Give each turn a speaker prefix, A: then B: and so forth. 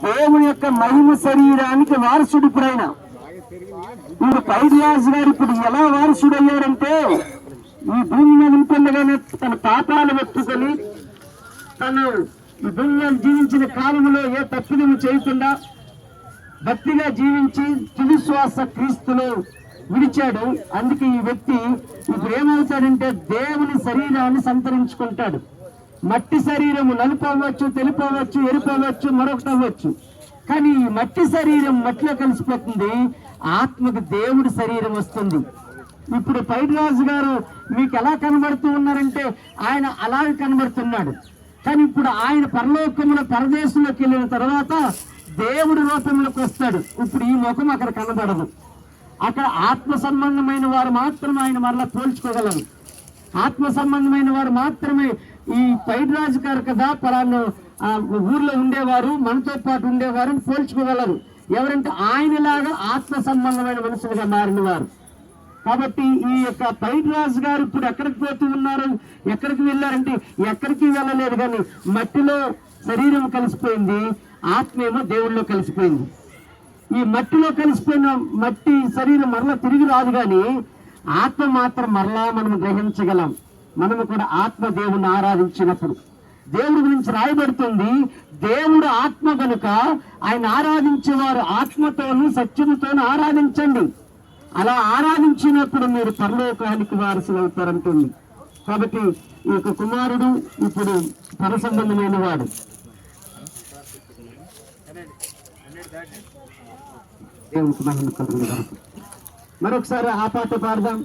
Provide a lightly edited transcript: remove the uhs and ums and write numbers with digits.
A: దేవుని యొక్క మహిమ శరీరానికి వారసుడు ఇప్పుడైనా. ఇప్పుడు పైడిరాజు గారు ఇప్పుడు ఎలా వారసుడు అయ్యారంటే, ఈ భూమి మీద ఉంటుండగానే తన పాపాలు వెతుకొని తను ఈ భూమి మీద జీవించిన కాలంలో ఏ తప్పిదము చేయకుండా భక్తిగా జీవించి తుది శ్వాస క్రీస్తులో విడిచాడు. అందుకే ఈ వ్యక్తి ఇప్పుడు ఏమవుతాడంటే దేవుని శరీరాన్ని సంతరించుకుంటాడు. మట్టి శరీరము నలుపవచ్చు, తెలుపవచ్చు, ఎరుపవచ్చు, మరొకటి అవ్వచ్చు. కానీ ఈ మట్టి శరీరం మట్టిలో కలిసిపోతుంది, ఆత్మకు దేవుడి శరీరం వస్తుంది. ఇప్పుడు పైడిరాజు గారు మీకు ఎలా కనబడుతూ ఉన్నారంటే ఆయన అలాగే కనబడుతున్నాడు. కానీ ఇప్పుడు ఆయన పరలోకముల పరదేశంలోకి వెళ్ళిన తర్వాత దేవుడి రూపంలోకి వస్తాడు. ఇప్పుడు ఈ ముఖం అక్కడ కనబడదు. అక్కడ ఆత్మ సంబంధమైన వారు మాత్రమే ఆయన మరలా పోల్చుకోగలరు. ఆత్మ సంబంధమైన వారు మాత్రమే ఈ పైడిరాజు గారు కదా పలానా ఊర్లో ఉండేవారు, మనతో పాటు ఉండేవారు అని పోల్చుకోగలరు. ఎవరంటే ఆయనలాగా ఆత్మ సంబంధమైన మనుషులుగా మారిన వారు. కాబట్టి ఈ యొక్క పైడిరాజు గారు ఇప్పుడు ఎక్కడికి పోతూ ఉన్నారు, ఎక్కడికి వెళ్ళారంటే ఎక్కడికి వెళ్ళలేదు. కానీ మట్టిలో శరీరం కలిసిపోయింది, ఆత్మ ఏమో దేవుళ్ళలో కలిసిపోయింది. ఈ మట్టిలో కలిసిపోయిన మట్టి శరీరం మరలా తిరిగి రాదు, కానీ ఆత్మ మాత్రం మరలా మనం గ్రహించగలం. మనము కూడా ఆత్మ దేవుణ్ణి ఆరాధించినప్పుడు దేవుడి గురించి రాయబడుతుంది, దేవుడు ఆత్మ కనుక ఆయన ఆరాధించేవారు ఆత్మతోనూ సత్యముతోనూ ఆరాధించండి. అలా ఆరాధించినప్పుడు మీరు పరలోకానికి వారసులు అవుతారంటుంది. కాబట్టి ఈ యొక్క కుమారుడు ఇప్పుడు పర సంబంధమైన వాడు. దేవునికి మహిమ కలుగును గాక. మరొకసారి ఆ పాట పాడదాం.